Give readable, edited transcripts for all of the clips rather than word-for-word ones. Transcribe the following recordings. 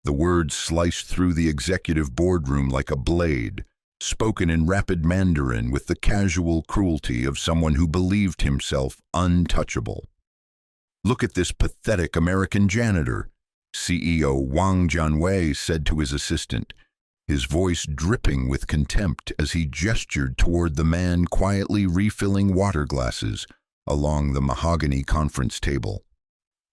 The words sliced through the executive boardroom like a blade, spoken in rapid Mandarin with the casual cruelty of someone who believed himself untouchable. "Look at this pathetic American janitor," CEO Wang Jianwei said to his assistant, his voice dripping with contempt as he gestured toward the man quietly refilling water glasses along the mahogany conference table.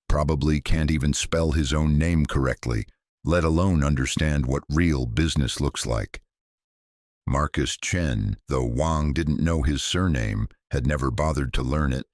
Probably can't even spell his own name correctly, let alone understand what real business looks like. Marcus Chen, though Wang didn't know his surname, had never bothered to learn it,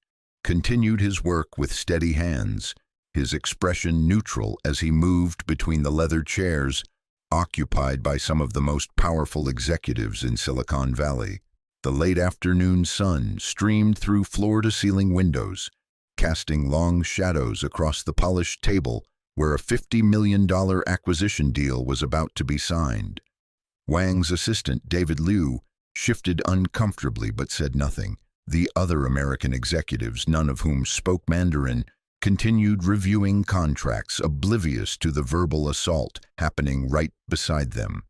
continued his work with steady hands, his expression neutral as he moved between the leather chairs occupied by some of the most powerful executives in Silicon Valley. The late afternoon sun streamed through floor-to-ceiling windows, casting long shadows across the polished table where a $50 million acquisition deal was about to be signed. Wang's assistant, David Liu, shifted uncomfortably but said nothing. The other American executives, none of whom spoke Mandarin, continued reviewing contracts, oblivious to the verbal assault happening right beside them.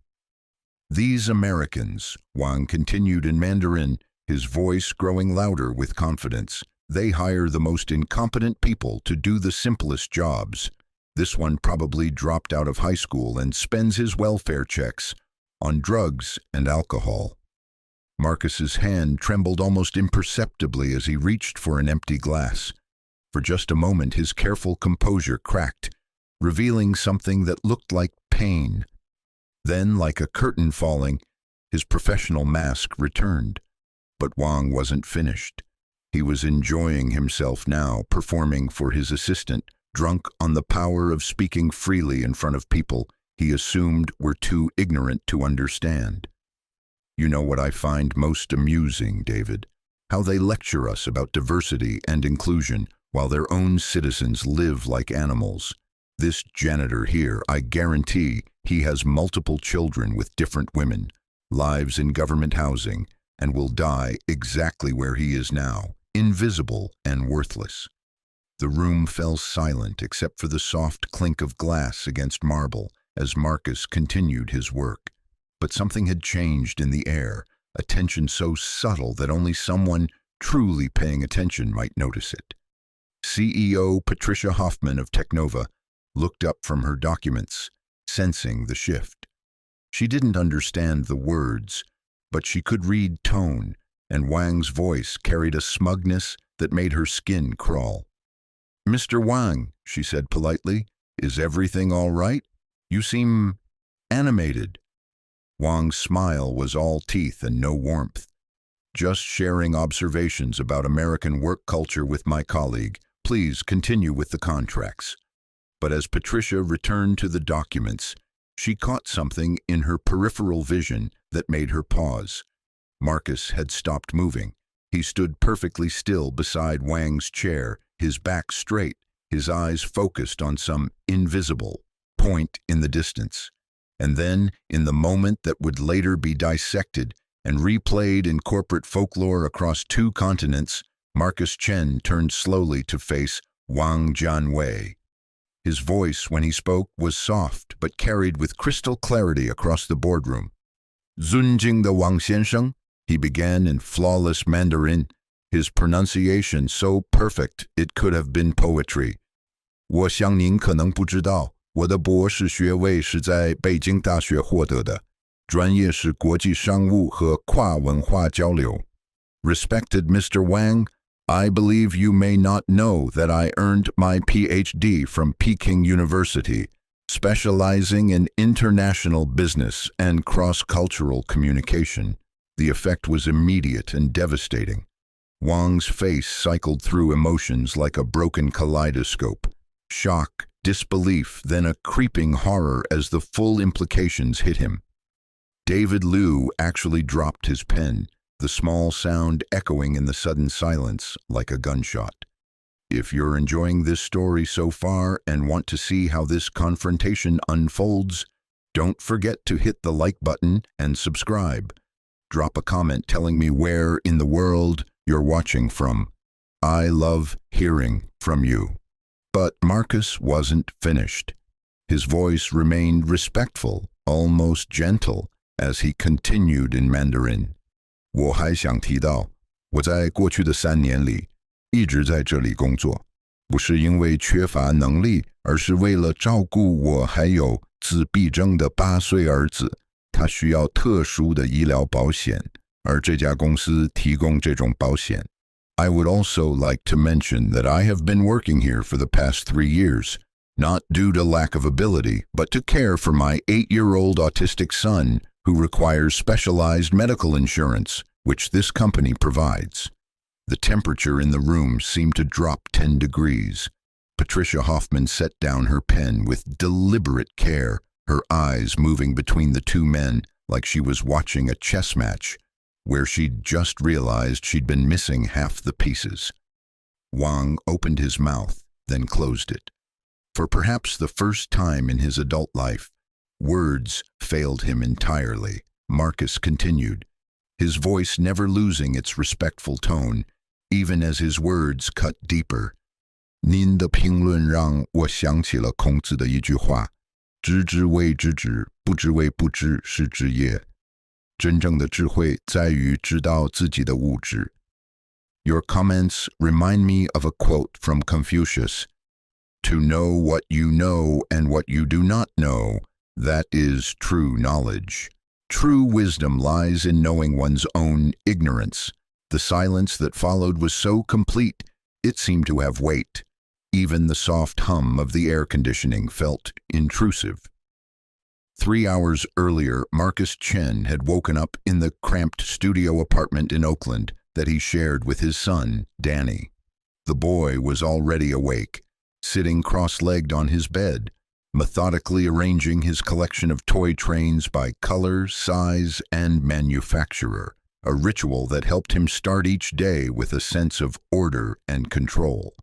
"These Americans," Wang continued in Mandarin, his voice growing louder with confidence, "they hire the most incompetent people to do the simplest jobs. This one probably dropped out of high school and spends his welfare checks on drugs and alcohol." Marcus's hand trembled almost imperceptibly as he reached for an empty glass. For just a moment his careful composure cracked, revealing something that looked like pain. Then, like a curtain falling, his professional mask returned. But Wang wasn't finished. He was enjoying himself now, performing for his assistant, drunk on the power of speaking freely in front of people he assumed were too ignorant to understand. "You know what I find most amusing, David? How they lecture us about diversity and inclusion while their own citizens live like animals. This janitor here, I guarantee he has multiple children with different women, lives in government housing, and will die exactly where he is now, invisible and worthless." The room fell silent except for the soft clink of glass against marble as Marcus continued his work. But something had changed in the air, a tension so subtle that only someone truly paying attention might notice it. CEO Patricia Hoffman of Technova looked up from her documents, sensing the shift. She didn't understand the words, but she could read tone, and Wang's voice carried a smugness that made her skin crawl. "Mr. Wang," she said politely, "is everything all right? You seem animated." Wang's smile was all teeth and no warmth. "Just sharing observations about American work culture with my colleague. Please continue with the contracts." But as Patricia returned to the documents, she caught something in her peripheral vision that made her pause. Marcus had stopped moving. He stood perfectly still beside Wang's chair, his back straight, his eyes focused on some invisible point in the distance. And then, in the moment that would later be dissected and replayed in corporate folklore across 2 continents, Marcus Chen turned slowly to face Wang Jianwei. His voice, when he spoke, was soft but carried with crystal clarity across the boardroom. "尊敬的王先生," he began in flawless Mandarin, his pronunciation so perfect it could have been poetry. "我想您可能不知道，我的博士学位是在北京大学获得的，专业是国际商务和跨文化交流." "Respected Mr. Wang, I believe you may not know that I earned my PhD from Peking University, specializing in international business and cross-cultural communication." The effect was immediate and devastating. Wang's face cycled through emotions like a broken kaleidoscope. Shock, disbelief, then a creeping horror as the full implications hit him. David Liu actually dropped his pen, the small sound echoing in the sudden silence like a gunshot. If you're enjoying this story so far and want to see how this confrontation unfolds, don't forget to hit the like button and subscribe. Drop a comment telling me where in the world you're watching from. I love hearing from you. But Marcus wasn't finished. His voice remained respectful, almost gentle, as he continued in Mandarin. 我还想提到，我在过去的3年里一直在这里工作，不是因为缺乏能力，而是为了照顾我还有自闭症的8岁儿子，他需要特殊的医疗保险，而这家公司提供这种保险。I would also like to mention that I have been working here for the past 3 years, not due to lack of ability, but to care for my 8-year-old autistic son who requires specialized medical insurance, which this company provides. The temperature in the room seemed to drop 10 degrees. Patricia Hoffman set down her pen with deliberate care, her eyes moving between the two men like she was watching a chess match, where she'd just realized she'd been missing half the pieces. Wang opened his mouth, then closed it. For perhaps the first time in his adult life, words failed him entirely. Marcus continued, his voice never losing its respectful tone, even as his words cut deeper. 您的评论让我想起了孔子的一句话，知之谓知止，不知谓不知，是知也。真正的智慧在于知道自己的无知。Your comments remind me of a quote from Confucius. To know what you know and what you do not know, that is true knowledge. True wisdom lies in knowing one's own ignorance. The silence that followed was so complete, it seemed to have weight. Even the soft hum of the air conditioning felt intrusive. 3 hours earlier, Marcus Chen had woken up in the cramped studio apartment in Oakland that he shared with his son, Danny. The boy was already awake, sitting cross-legged on his bed, methodically arranging his collection of toy trains by color, size, and manufacturer, a ritual that helped him start each day with a sense of order and control.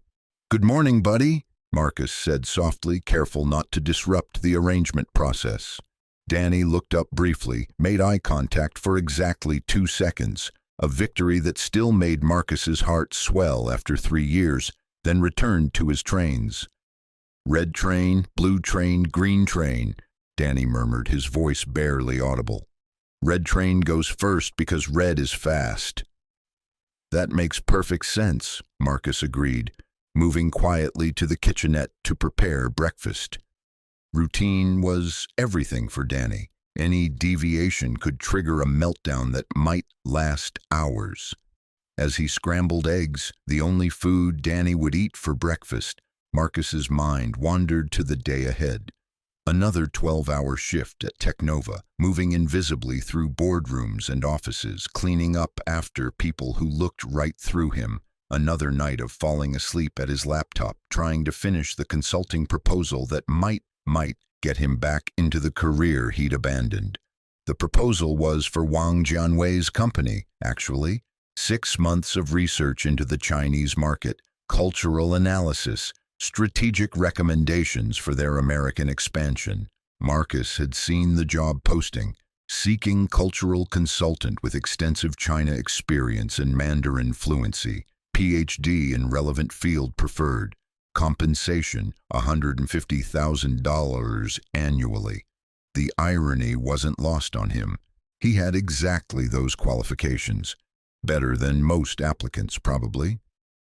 "Good morning, buddy," Marcus said softly, careful not to disrupt the arrangement process. Danny looked up briefly, made eye contact for exactly 2 seconds, a victory that still made Marcus's heart swell after 3 years, then returned to his trains. "Red train, blue train, green train," Danny murmured, his voice barely audible. "Red train goes first because red is fast." "That makes perfect sense," Marcus agreed, moving quietly to the kitchenette to prepare breakfast. Routine was everything for Danny. Any deviation could trigger a meltdown that might last hours. As he scrambled eggs, the only food Danny would eat for breakfast, Marcus's mind wandered to the day ahead. Another 12-hour shift at Technova, moving invisibly through boardrooms and offices, cleaning up after people who looked right through him. Another night of falling asleep at his laptop, trying to finish the consulting proposal that might get him back into the career he'd abandoned. The proposal was for Wang Jianwei's company, actually. 6 months of research into the Chinese market, cultural analysis, strategic recommendations for their American expansion. Marcus had seen the job posting, seeking cultural consultant with extensive China experience and Mandarin fluency, PhD in relevant field preferred, compensation $150,000 annually. The irony wasn't lost on him. He had exactly those qualifications, better than most applicants probably.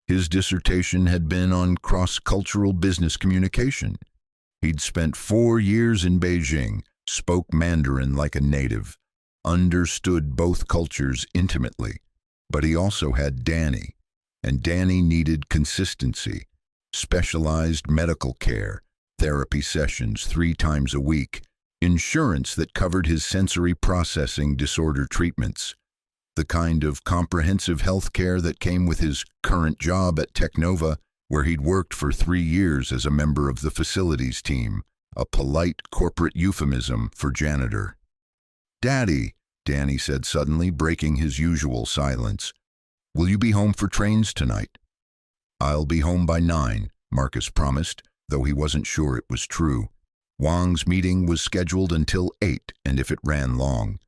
His dissertation had been on cross-cultural business communication. He'd spent 4 years in Beijing, spoke Mandarin like a native, understood both cultures intimately. But he also had Danny, and Danny needed consistency, specialized medical care, therapy sessions 3 times a week, insurance that covered his sensory processing disorder treatments, the kind of comprehensive health care that came with his current job at Technova, where he'd worked for 3 years as a member of the facilities team, a polite corporate euphemism for janitor. "Daddy," Danny said suddenly, breaking his usual silence, "will you be home for trains tonight?" "I'll be home by 9, Marcus promised, though he wasn't sure it was true. Wang's meeting was scheduled until 8, and if it ran long.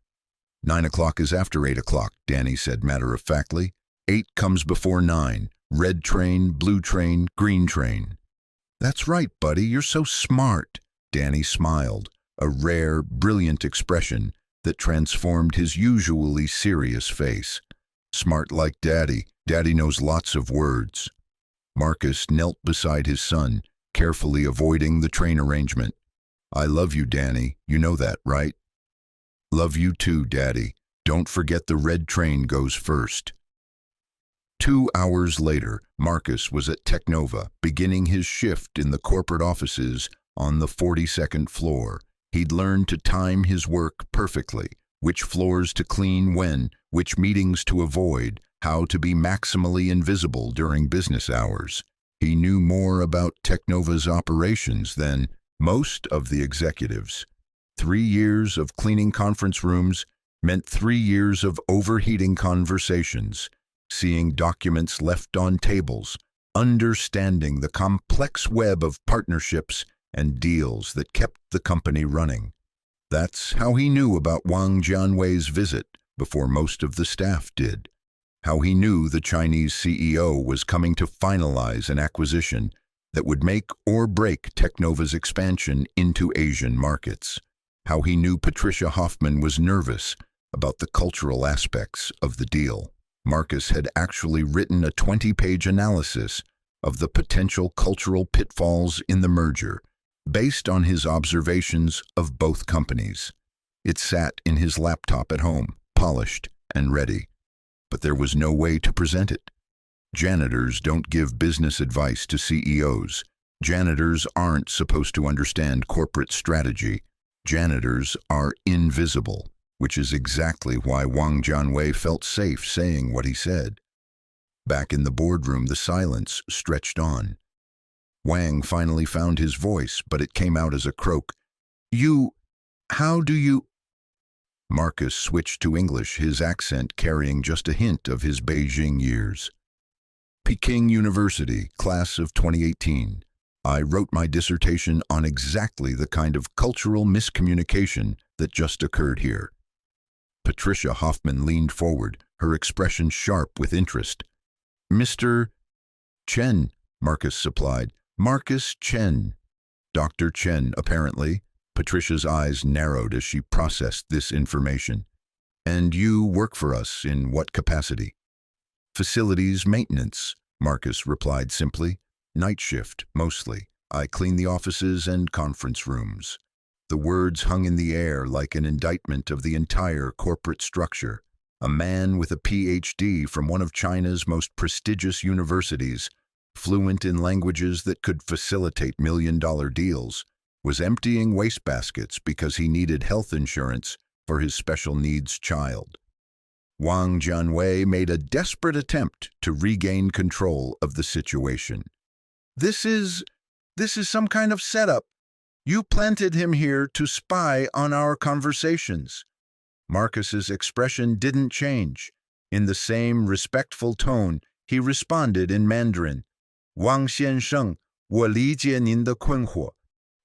9 o'clock is after 8 o'clock, Danny said matter-of-factly. 8 comes before 9. Red train, blue train, green train. "That's right, buddy, you're so smart." Danny smiled, a rare, brilliant expression that transformed his usually serious face. Smart like Daddy. Daddy knows lots of words. Marcus knelt beside his son, carefully avoiding the train arrangement. I love you, Danny. You know that, right? Love you too, Daddy. Don't forget the red train goes first. 2 hours later, Marcus was at Technova, beginning his shift in the corporate offices on the 42nd floor. He'd learned to time his work perfectly, which floors to clean when, which meetings to avoid, how to be maximally invisible during business hours. He knew more about Technova's operations than most of the executives. 3 years of cleaning conference rooms meant 3 years of overheating conversations, seeing documents left on tables, understanding the complex web of partnerships and deals that kept the company running. That's how he knew about Wang Jianwei's visit before most of the staff did. How he knew the Chinese CEO was coming to finalize an acquisition that would make or break Technova's expansion into Asian markets. How he knew Patricia Hoffman was nervous about the cultural aspects of the deal. Marcus had actually written a 20-page analysis of the potential cultural pitfalls in the merger, based on his observations of both companies. It sat in his laptop at home, polished and ready. But there was no way to present it. Janitors don't give business advice to CEOs. Janitors aren't supposed to understand corporate strategy. Janitors are invisible, which is exactly why Wang Jianwei felt safe saying what he said. Back in the boardroom, the silence stretched on. Wang finally found his voice, but it came out as a croak. How do you... Marcus switched to English, his accent carrying just a hint of his Beijing years. Peking University, class of 2018. I wrote my dissertation on exactly the kind of cultural miscommunication that just occurred here. Patricia Hoffman leaned forward, her expression sharp with interest. Mr. Chen, Marcus supplied. Marcus Chen. Dr. Chen, apparently. Patricia's eyes narrowed as she processed this information. And you work for us in what capacity? Facilities maintenance, Marcus replied simply. Night shift, mostly. I clean the offices and conference rooms. The words hung in the air like an indictment of the entire corporate structure. A man with a PhD from one of China's most prestigious universities, fluent in languages that could facilitate million-dollar deals, was emptying wastebaskets because he needed health insurance for his special needs child. Wang Jianwei made a desperate attempt to regain control of the situation. This is some kind of setup. You planted him here to spy on our conversations. Marcus's expression didn't change. In the same respectful tone, he responded in Mandarin. Wang 先生，我理解您的困惑，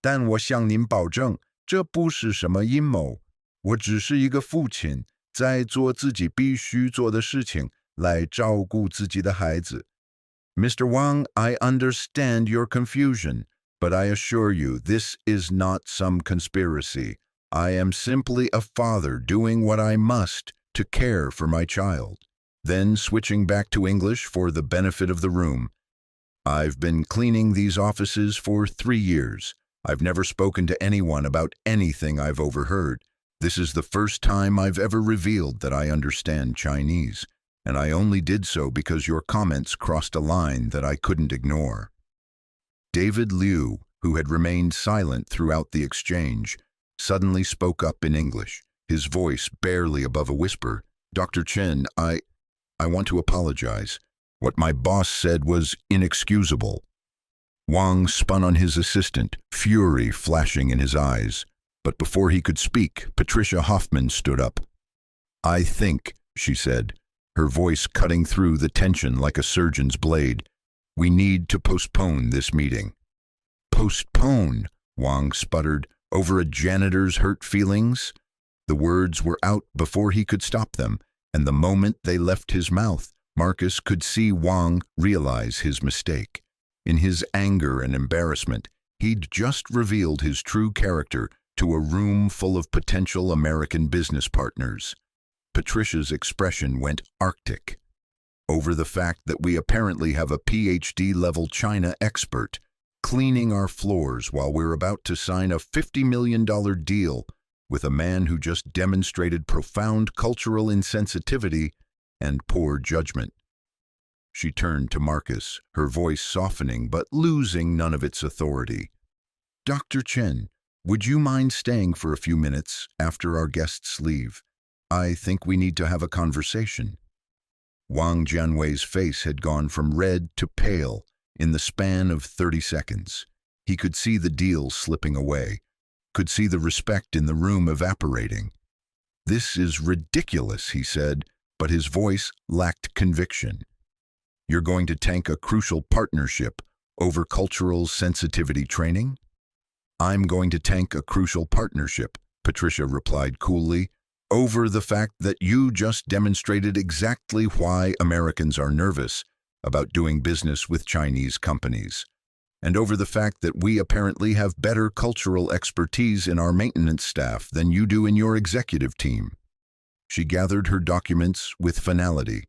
但我向您保证，这不是什么阴谋。我只是一个父亲，在做自己必须做的事情，来照顾自己的孩子。Mr. Wang, I understand your confusion, but I assure you this is not some conspiracy. I am simply a father doing what I must to care for my child. Then, switching back to English for the benefit of the room, I've been cleaning these offices for 3 years. I've never spoken to anyone about anything I've overheard. This is the first time I've ever revealed that I understand Chinese, and I only did so because your comments crossed a line that I couldn't ignore. David Liu, who had remained silent throughout the exchange, suddenly spoke up in English, his voice barely above a whisper. Dr. Chen, I want to apologize. What my boss said was inexcusable. Wang spun on his assistant, fury flashing in his eyes. But before he could speak, Patricia Hoffman stood up. I think, she said, her voice cutting through the tension like a surgeon's blade, we need to postpone this meeting. Postpone, Wang sputtered, over a janitor's hurt feelings? The words were out before he could stop them, and the moment they left his mouth, Marcus could see Wang realize his mistake. In his anger and embarrassment, He'd just revealed his true character to a room full of potential American business partners. Patricia's expression went arctic over the fact that we apparently have a PhD-level China expert cleaning our floors while we're about to sign a $50 million deal with a man who just demonstrated profound cultural insensitivity and poor judgment. She turned to Marcus, her voice softening but losing none of its authority. "Dr. Chen, would you mind staying for a few minutes after our guests leave? I think we need to have a conversation." Wang Jianwei's face had gone from red to pale in the span of 30 seconds. He could see the deal slipping away, could see the respect in the room evaporating. "This is ridiculous," he said, but his voice lacked conviction. "You're going to tank a crucial partnership over cultural sensitivity training?" "I'm going to tank a crucial partnership," Patricia replied coolly, "over the fact that you just demonstrated exactly why Americans are nervous about doing business with Chinese companies, and over the fact that we apparently have better cultural expertise in our maintenance staff than you do in your executive team." She gathered her documents with finality.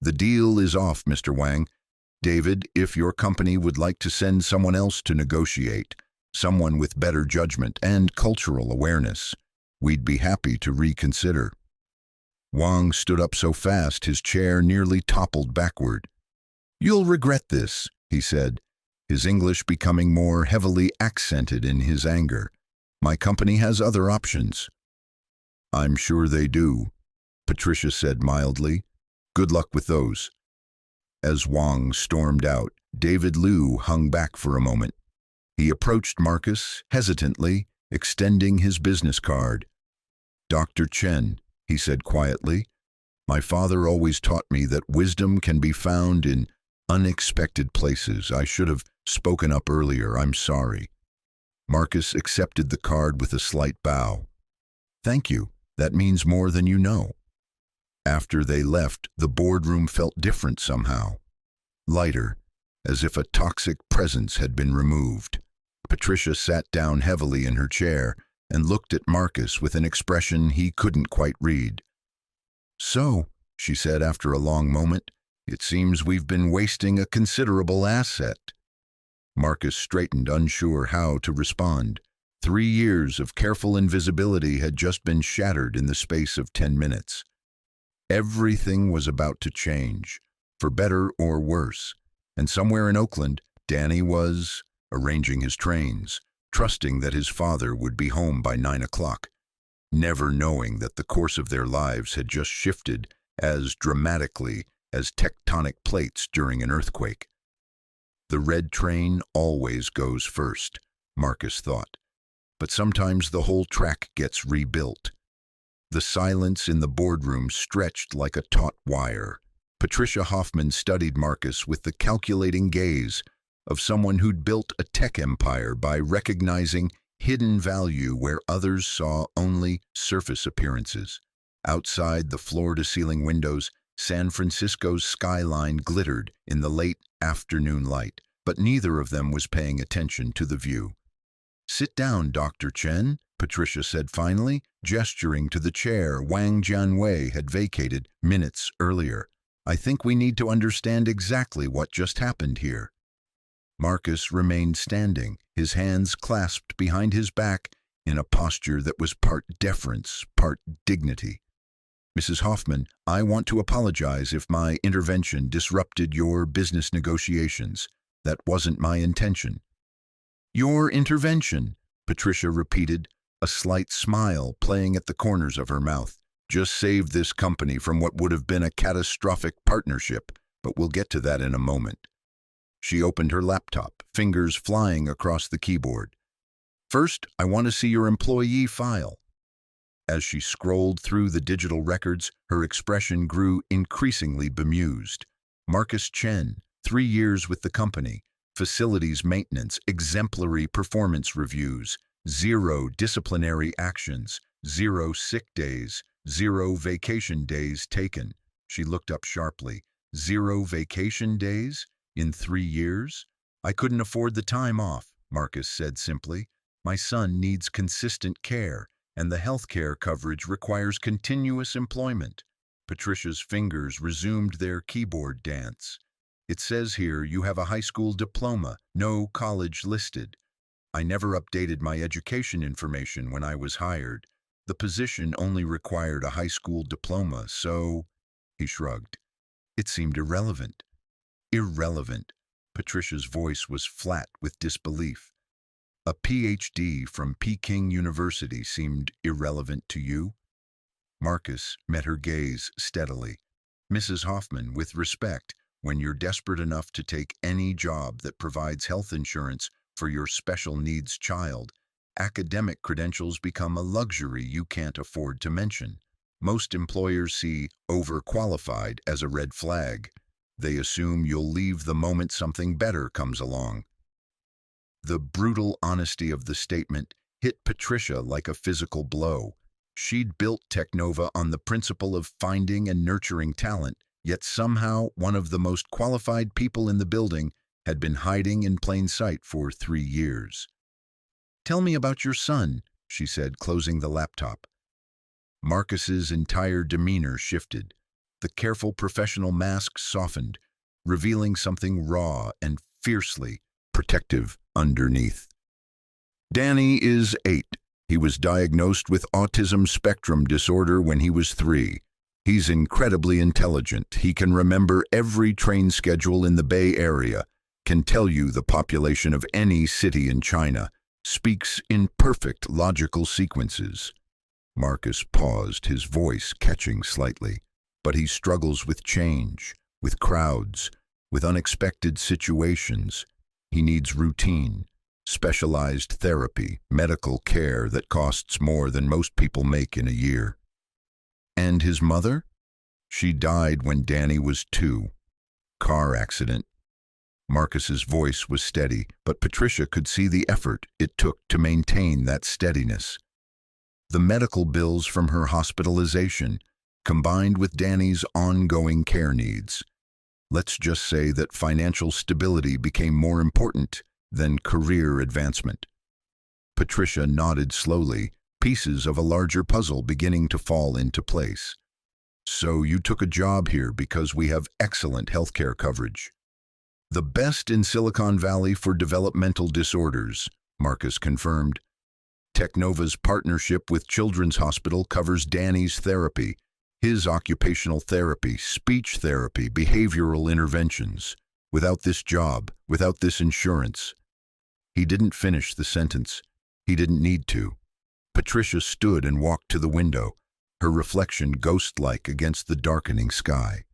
"The deal is off, Mr. Wang. David, if your company would like to send someone else to negotiate, someone with better judgment and cultural awareness, we'd be happy to reconsider." Wang stood up so fast his chair nearly toppled backward. "You'll regret this," he said, his English becoming more heavily accented in his anger. "My company has other options." "I'm sure they do," Patricia said mildly. "Good luck with those." As Wang stormed out, David Liu hung back for a moment. He approached Marcus hesitantly, extending his business card. "Dr. Chen," he said quietly, "my father always taught me that wisdom can be found in unexpected places. I should have spoken up earlier. I'm sorry." Marcus accepted the card with a slight bow. "Thank you. That means more than you know." After they left, the boardroom felt different somehow. Lighter, as if a toxic presence had been removed. Patricia sat down heavily in her chair and looked at Marcus with an expression he couldn't quite read. "So," she said after a long moment, "it seems we've been wasting a considerable asset." Marcus straightened, unsure how to respond. 3 years of careful invisibility had just been shattered in the space of 10 minutes. Everything was about to change, for better or worse, and somewhere in Oakland, Danny was arranging his trains, trusting that his father would be home by 9 o'clock, never knowing that the course of their lives had just shifted as dramatically as tectonic plates during an earthquake. The red train always goes first, Marcus thought, but sometimes the whole track gets rebuilt. The silence in the boardroom stretched like a taut wire. Patricia Hoffman studied Marcus with the calculating gaze of someone who'd built a tech empire by recognizing hidden value where others saw only surface appearances. Outside the floor-to-ceiling windows, San Francisco's skyline glittered in the late afternoon light, but neither of them was paying attention to the view. "Sit down, Dr. Chen," Patricia said finally, gesturing to the chair Wang Jianwei had vacated minutes earlier. "I think we need to understand exactly what just happened here." Marcus remained standing, his hands clasped behind his back in a posture that was part deference, part dignity. "Mrs. Hoffman, I want to apologize if my intervention disrupted your business negotiations. That wasn't my intention." "Your intervention," Patricia repeated, a slight smile playing at the corners of her mouth, "just saved this company from what would have been a catastrophic partnership, but we'll get to that in a moment." She opened her laptop, fingers flying across the keyboard. "First, I want to see your employee file." As she scrolled through the digital records, her expression grew increasingly bemused. Marcus Chen, 3 years with the company, facilities maintenance, exemplary performance reviews, 0 disciplinary actions, 0 sick days, 0 vacation days taken. She looked up sharply. 0 vacation days? In 3 years? I couldn't afford the time off. Marcus said simply. My son needs consistent care, and the health care coverage requires continuous employment. Patricia's fingers resumed their keyboard dance. It says here you have a high school diploma, no college listed. I never updated my education information when I was hired. The position only required a high school diploma, so... He shrugged. It seemed irrelevant. Irrelevant. Patricia's voice was flat with disbelief. A PhD from Peking University seemed irrelevant to you? Marcus met her gaze steadily. Mrs. Hoffman, with respect, when you're desperate enough to take any job that provides health insurance for your special needs child, academic credentials become a luxury you can't afford to mention. Most employers see overqualified as a red flag. They assume you'll leave the moment something better comes along. The brutal honesty of the statement hit Patricia like a physical blow. She'd built Technova on the principle of finding and nurturing talent, yet somehow one of the most qualified people in the building had been hiding in plain sight for 3 years. Tell me about your son, she said, closing the laptop. Marcus's entire demeanor shifted. The careful professional mask softened, revealing something raw and fiercely protective underneath. Danny is 8. He was diagnosed with autism spectrum disorder when he was 3. He's incredibly intelligent. He can remember every train schedule in the Bay Area, can tell you the population of any city in China, speaks in perfect logical sequences. Marcus paused, his voice catching slightly. But he struggles with change, with crowds, with unexpected situations. He needs routine, specialized therapy, medical care that costs more than most people make in a year. And his mother? She died when Danny was 2. Car accident. Marcus's voice was steady, but Patricia could see the effort it took to maintain that steadiness. The medical bills from her hospitalization, combined with Danny's ongoing care needs. Let's just say that financial stability became more important than career advancement. Patricia nodded slowly, pieces of a larger puzzle beginning to fall into place. So you took a job here because we have excellent healthcare coverage. The best in Silicon Valley for developmental disorders, Marcus confirmed. Technova's partnership with Children's Hospital covers Danny's therapy, his occupational therapy, speech therapy, behavioral interventions. Without this job, without this insurance. He didn't finish the sentence. He didn't need to. Patricia stood and walked to the window, her reflection ghost-like against the darkening sky.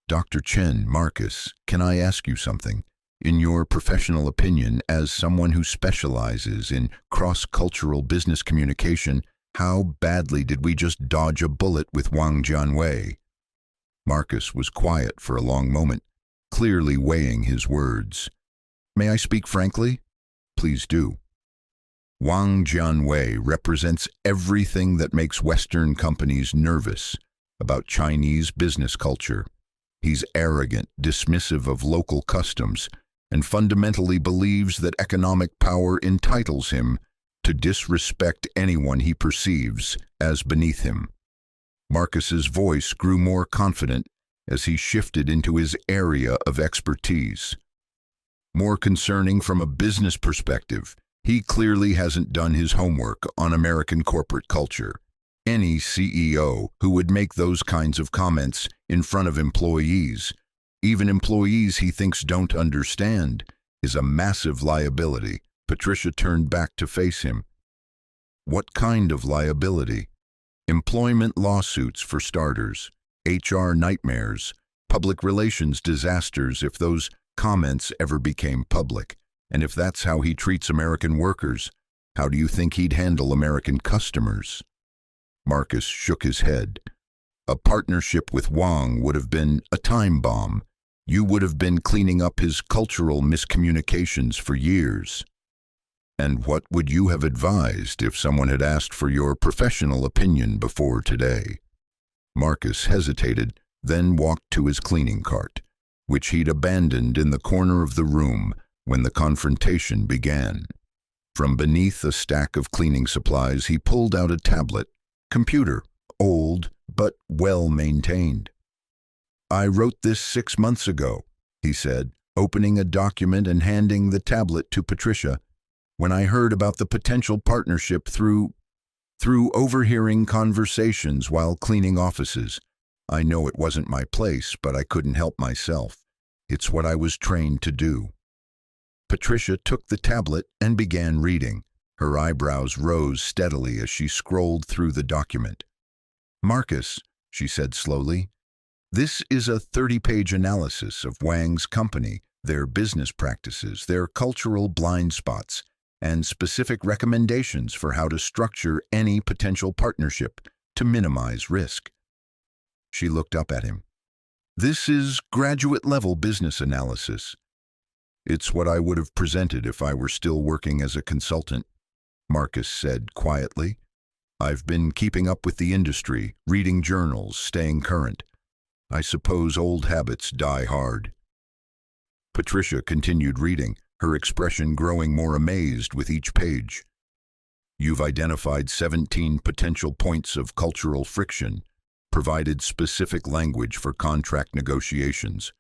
Dr. Chen, Marcus, can I ask you something? In your professional opinion, as someone who specializes in cross-cultural business communication, how badly did we just dodge a bullet with Wang Jianwei? Marcus was quiet for a long moment, clearly weighing his words. May I speak frankly? Please do. Wang Jianwei represents everything that makes Western companies nervous about Chinese business culture. He's arrogant, dismissive of local customs, and fundamentally believes that economic power entitles him to disrespect anyone he perceives as beneath him. Marcus's voice grew more confident as he shifted into his area of expertise. More concerning from a business perspective, he clearly hasn't done his homework on American corporate culture. Any CEO who would make those kinds of comments in front of employees, even employees he thinks don't understand, is a massive liability. Patricia turned back to face him. What kind of liability? Employment lawsuits for starters, HR nightmares, public relations disasters if those comments ever became public. And if that's how he treats American workers, how do you think he'd handle American customers? Marcus shook his head. A partnership with Wang would have been a time bomb. You would have been cleaning up his cultural miscommunications for years. And what would you have advised if someone had asked for your professional opinion before today? Marcus hesitated, then walked to his cleaning cart, which he'd abandoned in the corner of the room, when the confrontation began. From beneath a stack of cleaning supplies, he pulled out a tablet, computer, old but well-maintained. "I wrote this 6 months ago," he said, opening a document and handing the tablet to Patricia, "when I heard about the potential partnership through overhearing conversations while cleaning offices. I know it wasn't my place, but I couldn't help myself. It's what I was trained to do." Patricia took the tablet and began reading. Her eyebrows rose steadily as she scrolled through the document. "Marcus," she said slowly, "this is a 30-page analysis of Wang's company, their business practices, their cultural blind spots, and specific recommendations for how to structure any potential partnership to minimize risk." She looked up at him. "This is graduate-level business analysis." "It's what I would have presented if I were still working as a consultant," Marcus said quietly. "I've been keeping up with the industry, reading journals, staying current. I suppose old habits die hard." Patricia continued reading, her expression growing more amazed with each page. "You've identified 17 potential points of cultural friction, provided specific language for contract negotiations,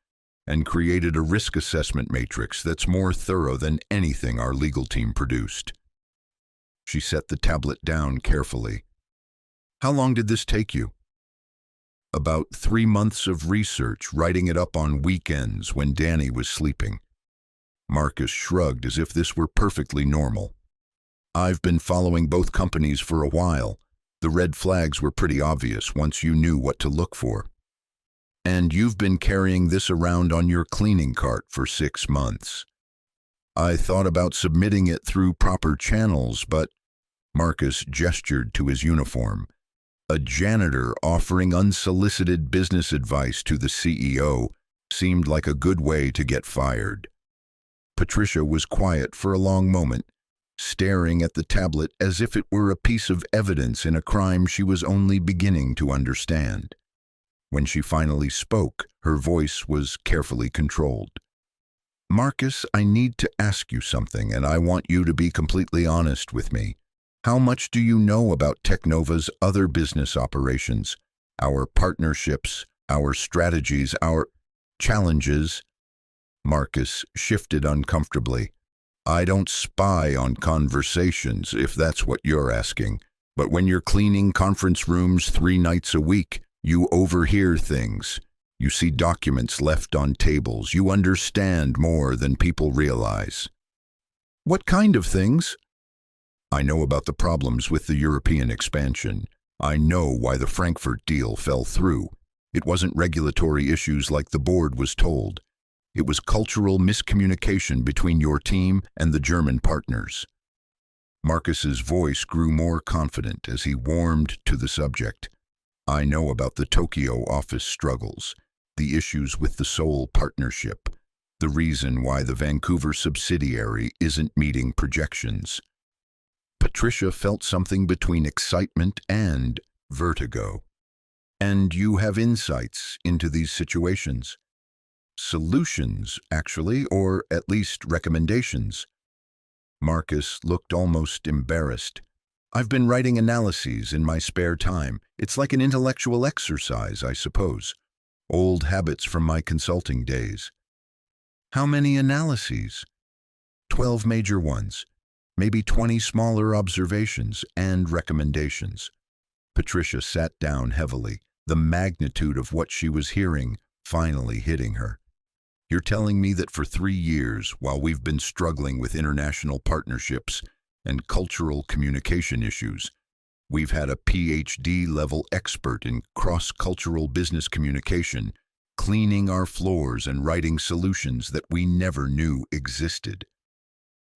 and created a risk assessment matrix that's more thorough than anything our legal team produced." She set the tablet down carefully. "How long did this take you?" "About 3 months of research, writing it up on weekends when Danny was sleeping." Marcus shrugged as if this were perfectly normal. "I've been following both companies for a while. The red flags were pretty obvious once you knew what to look for. And you've been carrying this around on your cleaning cart for 6 months. I thought about submitting it through proper channels, but—" Marcus gestured to his uniform. "A janitor offering unsolicited business advice to the CEO seemed like a good way to get fired." Patricia was quiet for a long moment, staring at the tablet as if it were a piece of evidence in a crime she was only beginning to understand. When she finally spoke, her voice was carefully controlled. "Marcus, I need to ask you something, and I want you to be completely honest with me. How much do you know about Technova's other business operations, our partnerships, our strategies, our challenges?" Marcus shifted uncomfortably. "I don't spy on conversations, if that's what you're asking. But when you're cleaning conference rooms 3 nights a week, you overhear things. You see documents left on tables. You understand more than people realize." "What kind of things?" "I know about the problems with the European expansion. I know why the Frankfurt deal fell through. It wasn't regulatory issues like the board was told. It was cultural miscommunication between your team and the German partners." Marcus's voice grew more confident as he warmed to the subject. "I know about the Tokyo office struggles, the issues with the Seoul partnership, the reason why the Vancouver subsidiary isn't meeting projections." Patricia felt something between excitement and vertigo. "And you have insights into these situations?" "Solutions, actually, or at least recommendations." Marcus looked almost embarrassed. "I've been writing analyses in my spare time. It's like an intellectual exercise, I suppose. Old habits from my consulting days." "How many analyses?" 12 major ones, maybe 20 smaller observations and recommendations." Patricia sat down heavily, the magnitude of what she was hearing finally hitting her. "You're telling me that for 3 years, while we've been struggling with international partnerships and cultural communication issues, we've had a PhD-level expert in cross-cultural business communication cleaning our floors and writing solutions that we never knew existed."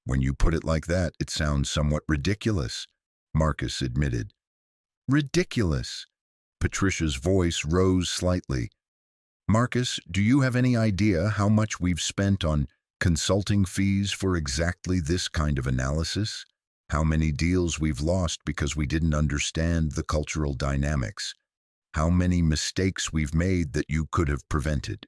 "When you put it like that, it sounds somewhat ridiculous," Marcus admitted. "Ridiculous?" Patricia's voice rose slightly. "Marcus, do you have any idea how much we've spent on consulting fees for exactly this kind of analysis? How many deals we've lost because we didn't understand the cultural dynamics? How many mistakes we've made that you could have prevented?"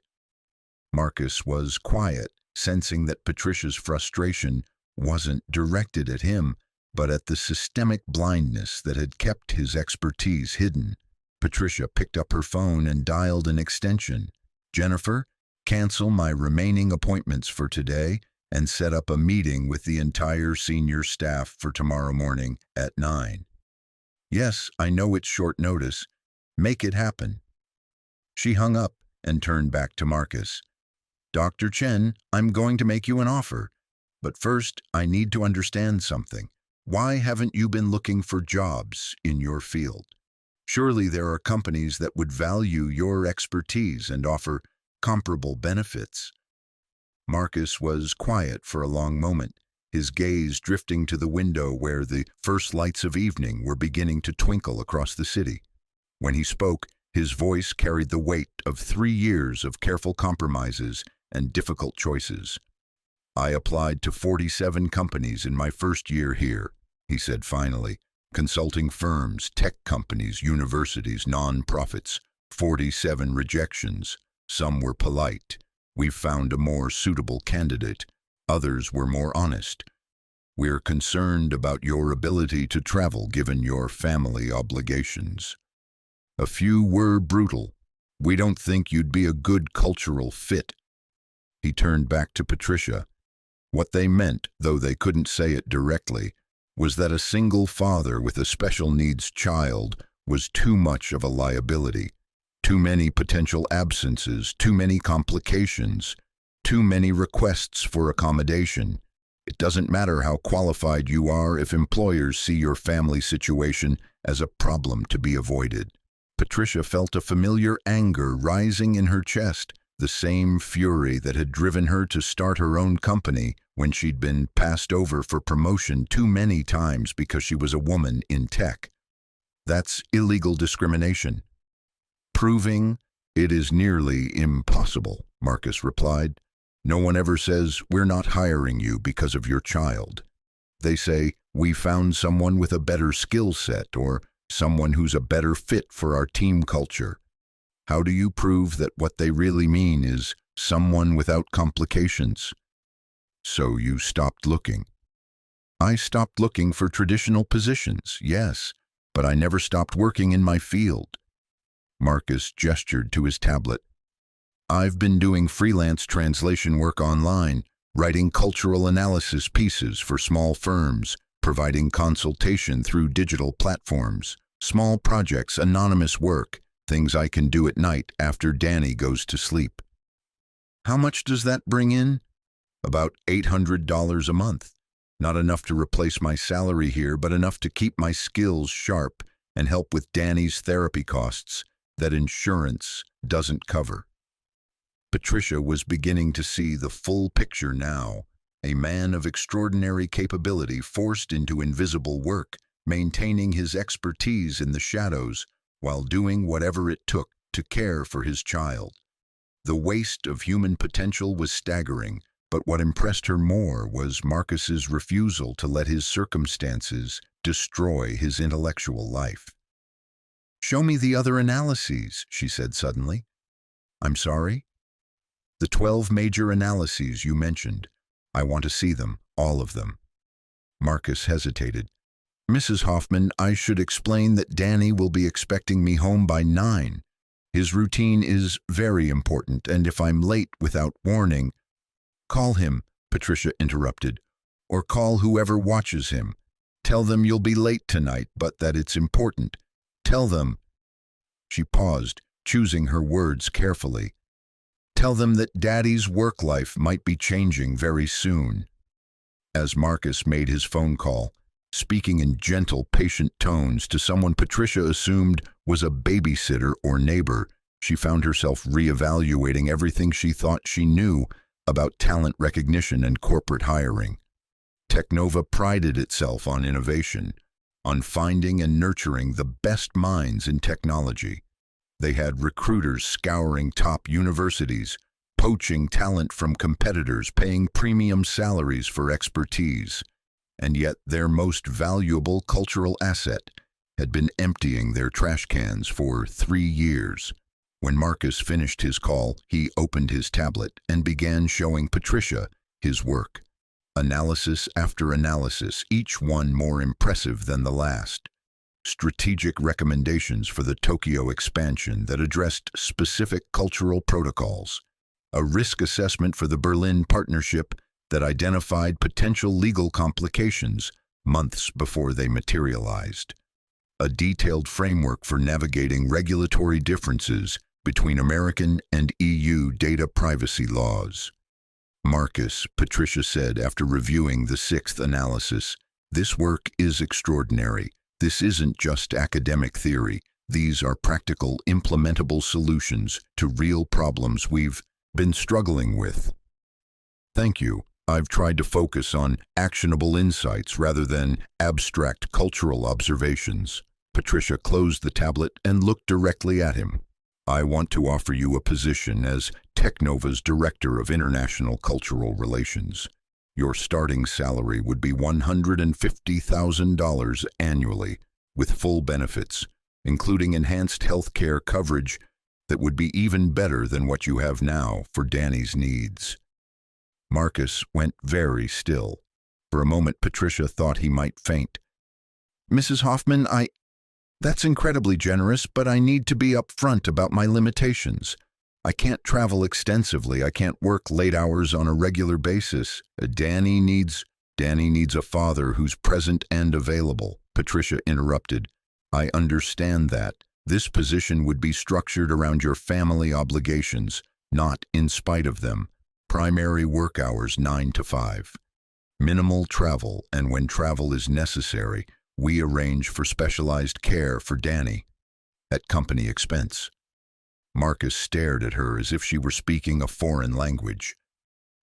Marcus was quiet, sensing that Patricia's frustration wasn't directed at him, but at the systemic blindness that had kept his expertise hidden. Patricia picked up her phone and dialed an extension. "Jennifer, cancel my remaining appointments for today and set up a meeting with the entire senior staff for tomorrow morning at 9. "Yes, I know it's short notice. Make it happen." She hung up and turned back to Marcus. "Dr. Chen, I'm going to make you an offer. But first, I need to understand something. Why haven't you been looking for jobs in your field? Surely there are companies that would value your expertise and offer comparable benefits." Marcus was quiet for a long moment, his gaze drifting to the window where the first lights of evening were beginning to twinkle across the city. When he spoke, his voice carried the weight of 3 years of careful compromises and difficult choices. "I applied to 47 companies in my first year here," he said finally. "Consulting firms, tech companies, universities, non-profits. 47 rejections. Some were polite. We found a more suitable candidate. Others were more honest. We're concerned about your ability to travel given your family obligations. A few were brutal. We don't think you'd be a good cultural fit." He turned back to Patricia. What they meant, though they couldn't say it directly, was that a single father with a special needs child was too much of a liability. Too many potential absences, too many complications, too many requests for accommodation. It doesn't matter how qualified you are if employers see your family situation as a problem to be avoided. Patricia felt a familiar anger rising in her chest, the same fury that had driven her to start her own company when she'd been passed over for promotion too many times because she was a woman in tech. That's illegal discrimination. "Proving it is nearly impossible," Marcus replied. "No one ever says, 'We're not hiring you because of your child.' They say, 'We found someone with a better skill set,' or 'someone who's a better fit for our team culture.' How do you prove that what they really mean is someone without complications?" "So you stopped looking." "I stopped looking for traditional positions, yes, but I never stopped working in my field." Marcus gestured to his tablet. "I've been doing freelance translation work online, writing cultural analysis pieces for small firms, providing consultation through digital platforms, small projects, anonymous work, things I can do at night after Danny goes to sleep." "How much does that bring in?" "About $800 a month. Not enough to replace my salary here, but enough to keep my skills sharp and help with Danny's therapy costs that insurance doesn't cover." Patricia was beginning to see the full picture now, a man of extraordinary capability forced into invisible work, maintaining his expertise in the shadows while doing whatever it took to care for his child. The waste of human potential was staggering, but what impressed her more was Marcus's refusal to let his circumstances destroy his intellectual life. "Show me the other analyses," she said suddenly. "I'm sorry?" "The 12 major analyses you mentioned. I want to see them, all of them." Marcus hesitated. "Mrs. Hoffman, I should explain that Danny will be expecting me home by 9. His routine is very important, and if I'm late without warning—" "Call him," Patricia interrupted, "or call whoever watches him. Tell them you'll be late tonight, but that it's important. Tell them—" She paused, choosing her words carefully. "Tell them that Daddy's work life might be changing very soon." As Marcus made his phone call, speaking in gentle, patient tones to someone Patricia assumed was a babysitter or neighbor, she found herself reevaluating everything she thought she knew about talent recognition and corporate hiring. Technova prided itself on innovation, on finding and nurturing the best minds in technology. They had recruiters scouring top universities, poaching talent from competitors, paying premium salaries for expertise. And yet their most valuable cultural asset had been emptying their trash cans for 3 years. When Marcus finished his call, he opened his tablet and began showing Patricia his work. Analysis after analysis, each one more impressive than the last. Strategic recommendations for the Tokyo expansion that addressed specific cultural protocols. A risk assessment for the Berlin partnership that identified potential legal complications months before they materialized. A detailed framework for navigating regulatory differences between American and EU data privacy laws. Marcus, Patricia said after reviewing the sixth analysis, this work is extraordinary. This isn't just academic theory. These are practical, implementable solutions to real problems we've been struggling with. Thank you. I've tried to focus on actionable insights rather than abstract cultural observations. Patricia closed the tablet and looked directly at him. I want to offer you a position as Technova's Director of International Cultural Relations. Your starting salary would be $150,000 annually, with full benefits, including enhanced health care coverage that would be even better than what you have now for Danny's needs. Marcus went very still. For a moment, Patricia thought he might faint. Mrs. Hoffman, that's incredibly generous, but I need to be upfront about my limitations. I can't travel extensively. I can't work late hours on a regular basis. Danny needs a father who's present and available. Patricia interrupted. I understand that. This position would be structured around your family obligations, not in spite of them. Primary work hours 9 to 5. Minimal travel, and when travel is necessary, we arrange for specialized care for Danny at company expense. Marcus stared at her as if she were speaking a foreign language.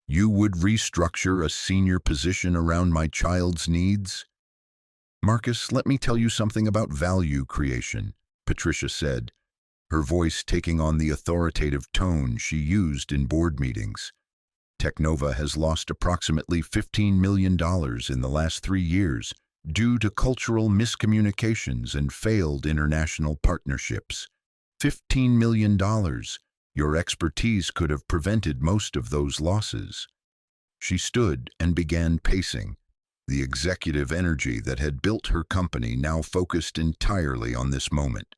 You would restructure a senior position around my child's needs? Marcus, let me tell you something about value creation, Patricia said, her voice taking on the authoritative tone she used in board meetings. Technova has lost approximately $15 million in the last 3 years due to cultural miscommunications and failed international partnerships. $15 million. Your expertise could have prevented most of those losses. She stood and began pacing. The executive energy that had built her company now focused entirely on this moment.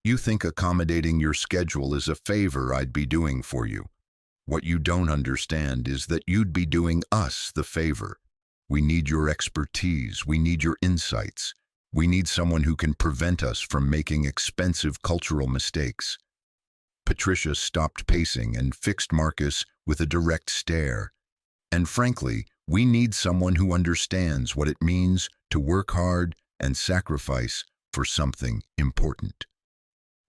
You think accommodating your schedule is a favor I'd be doing for you. What you don't understand is that you'd be doing us the favor. We need your expertise. We need your insights. We need someone who can prevent us from making expensive cultural mistakes. Patricia stopped pacing and fixed Marcus with a direct stare. And frankly, we need someone who understands what it means to work hard and sacrifice for something important.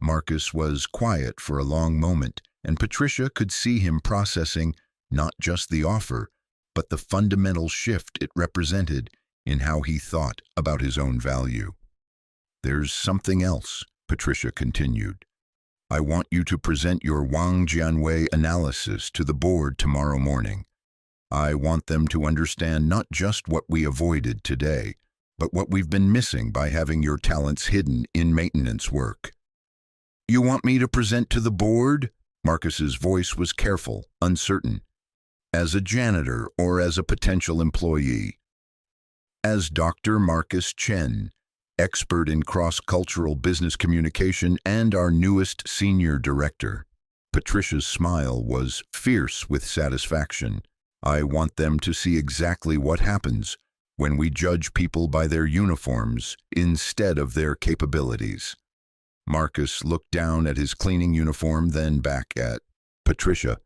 Marcus was quiet for a long moment, and Patricia could see him processing not just the offer, but the fundamental shift it represented in how he thought about his own value. There's something else, Patricia continued. I want you to present your Wang Jianwei analysis to the board tomorrow morning. I want them to understand not just what we avoided today, but what we've been missing by having your talents hidden in maintenance work. You want me to present to the board? Marcus's voice was careful, uncertain. As a janitor or as a potential employee? As Dr. Marcus Chen, expert in cross-cultural business communication and our newest senior director. Patricia's smile was fierce with satisfaction. I want them to see exactly what happens when we judge people by their uniforms instead of their capabilities. Marcus looked down at his cleaning uniform, then back at Patricia.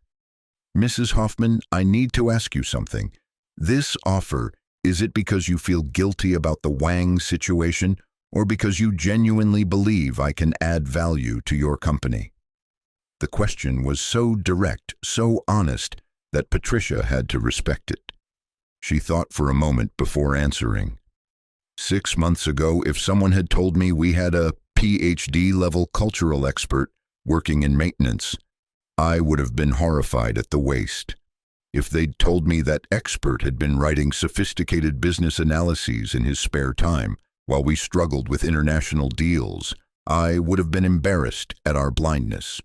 Mrs. Hoffman, I need to ask you something. This offer, is it because you feel guilty about the Wang situation, or because you genuinely believe I can add value to your company? The question was so direct, so honest, that Patricia had to respect it. She thought for a moment before answering. 6 months ago, if someone had told me we had a PhD-level cultural expert working in maintenance, I would have been horrified at the waste. If they'd told me that expert had been writing sophisticated business analyses in his spare time while we struggled with international deals, I would have been embarrassed at our blindness.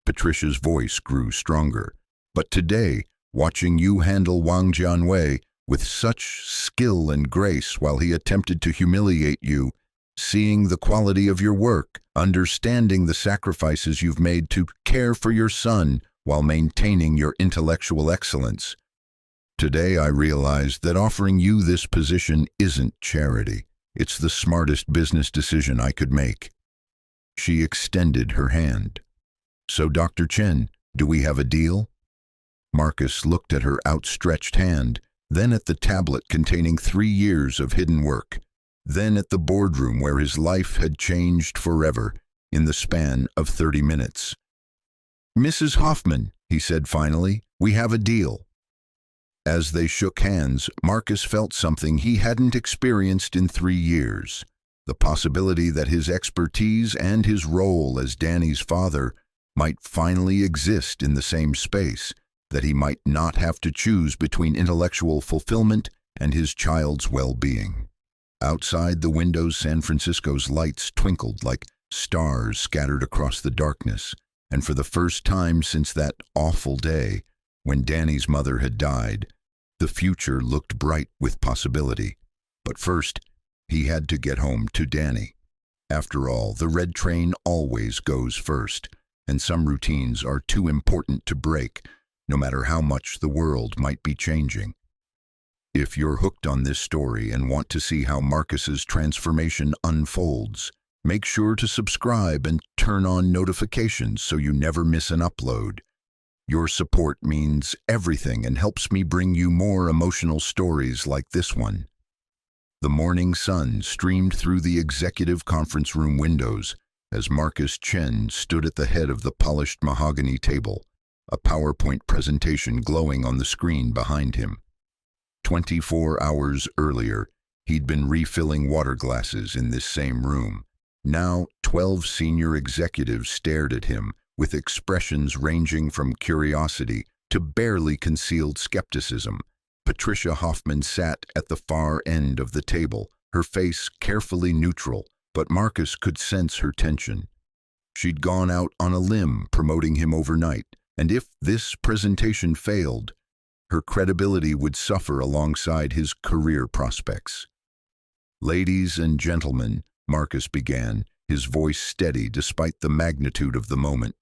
Patricia's voice grew stronger. But today, watching you handle Wang Jianwei with such skill and grace while he attempted to humiliate you, seeing the quality of your work, understanding the sacrifices you've made to care for your son while maintaining your intellectual excellence. Today I realized that offering you this position isn't charity. It's the smartest business decision I could make. She extended her hand. So, Dr. Chen, do we have a deal? Marcus looked at her outstretched hand, then at the tablet containing 3 years of hidden work, then at the boardroom where his life had changed forever in the span of 30 minutes. Mrs. Hoffman, he said finally, we have a deal. As they shook hands, Marcus felt something he hadn't experienced in 3 years, the possibility that his expertise and his role as Danny's father might finally exist in the same space, that he might not have to choose between intellectual fulfillment and his child's well-being. Outside the windows, San Francisco's lights twinkled like stars scattered across the darkness, and for the first time since that awful day, when Danny's mother had died, the future looked bright with possibility. But first, he had to get home to Danny. After all, the red train always goes first, and some routines are too important to break, no matter how much the world might be changing. If you're hooked on this story and want to see how Marcus's transformation unfolds, make sure to subscribe and turn on notifications so you never miss an upload. Your support means everything and helps me bring you more emotional stories like this one. The morning sun streamed through the executive conference room windows as Marcus Chen stood at the head of the polished mahogany table, a PowerPoint presentation glowing on the screen behind him. 24 hours earlier, he'd been refilling water glasses in this same room. Now, 12 senior executives stared at him with expressions ranging from curiosity to barely concealed skepticism. Patricia Hoffman sat at the far end of the table, her face carefully neutral, but Marcus could sense her tension. She'd gone out on a limb promoting him overnight, and if this presentation failed, her credibility would suffer alongside his career prospects. Ladies and gentlemen, Marcus began, his voice steady despite the magnitude of the moment.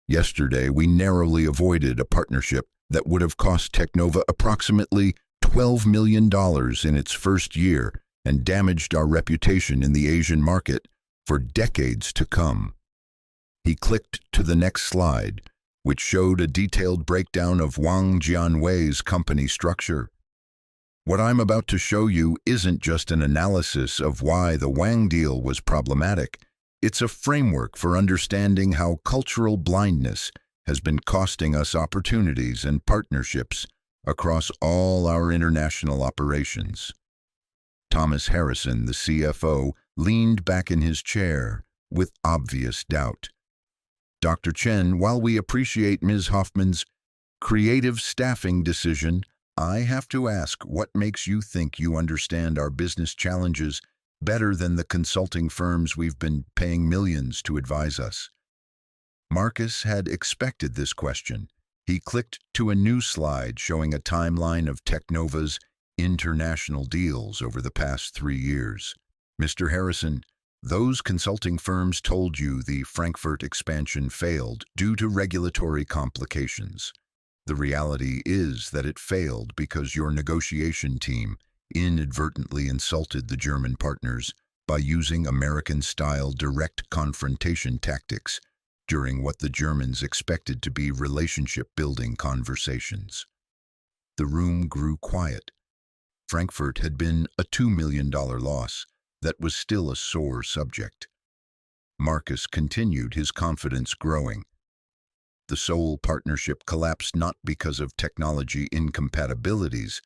Yesterday, we narrowly avoided a partnership that would have cost Technova approximately $12 million in its first year and damaged our reputation in the Asian market for decades to come. He clicked to the next slide, which showed a detailed breakdown of Wang Jianwei's company structure. What I'm about to show you isn't just an analysis of why the Wang deal was problematic. It's a framework for understanding how cultural blindness has been costing us opportunities and partnerships across all our international operations. Thomas Harrison, the CFO, leaned back in his chair with obvious doubt. Dr. Chen, while we appreciate Ms. Hoffman's creative staffing decision, I have to ask, what makes you think you understand our business challenges better than the consulting firms we've been paying millions to advise us? Marcus had expected this question. He clicked to a new slide showing a timeline of Technova's international deals over the past 3 years. Mr. Harrison, those consulting firms told you the Frankfurt expansion failed due to regulatory complications. The reality is that it failed because your negotiation team inadvertently insulted the German partners by using American-style direct confrontation tactics during what the Germans expected to be relationship-building conversations. The room grew quiet. Frankfurt had been a $2 million loss that was still a sore subject. Marcus continued, his confidence growing. The Seoul partnership collapsed not because of technology incompatibilities,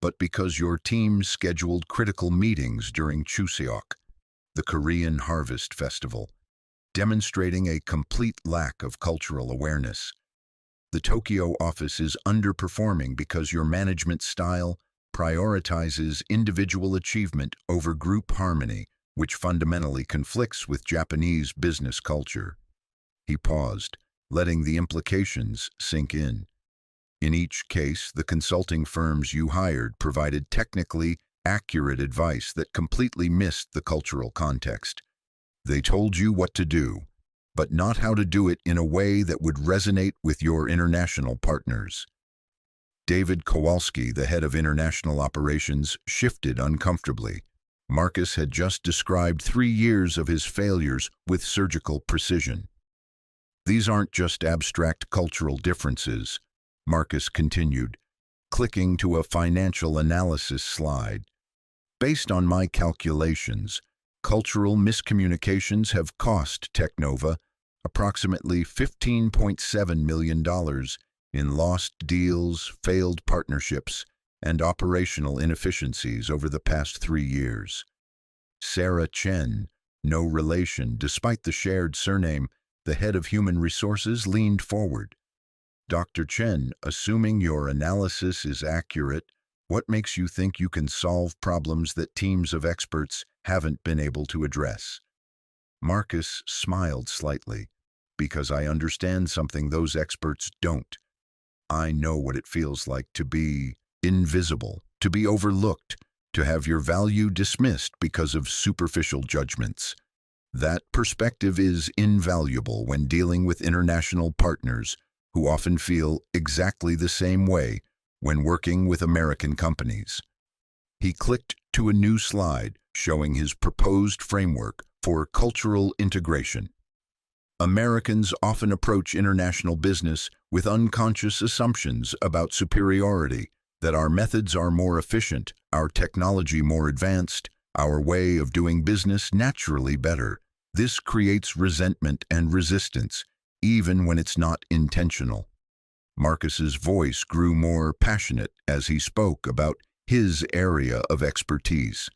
but because your team scheduled critical meetings during Chuseok, the Korean Harvest Festival, demonstrating a complete lack of cultural awareness. The Tokyo office is underperforming because your management style prioritizes individual achievement over group harmony, which fundamentally conflicts with Japanese business culture. He paused, letting the implications sink in. In each case, the consulting firms you hired provided technically accurate advice that completely missed the cultural context. They told you what to do, but not how to do it in a way that would resonate with your international partners. David Kowalski, the head of international operations, shifted uncomfortably. Marcus had just described 3 years of his failures with surgical precision. These aren't just abstract cultural differences, Marcus continued, clicking to a financial analysis slide. Based on my calculations, cultural miscommunications have cost Technova approximately $15.7 million in lost deals, failed partnerships, and operational inefficiencies over the past 3 years. Sarah Chen, no relation despite the shared surname, the head of human resources, leaned forward. Dr. Chen, assuming your analysis is accurate, what makes you think you can solve problems that teams of experts haven't been able to address? Marcus smiled slightly. Because I understand something those experts don't. I know what it feels like to be invisible, to be overlooked, to have your value dismissed because of superficial judgments. That perspective is invaluable when dealing with international partners who often feel exactly the same way when working with American companies. He clicked to a new slide showing his proposed framework for cultural integration. Americans often approach international business with unconscious assumptions about superiority, that our methods are more efficient, our technology more advanced, our way of doing business naturally better. This creates resentment and resistance, even when it's not intentional. Marcus's voice grew more passionate as he spoke about his area of expertise.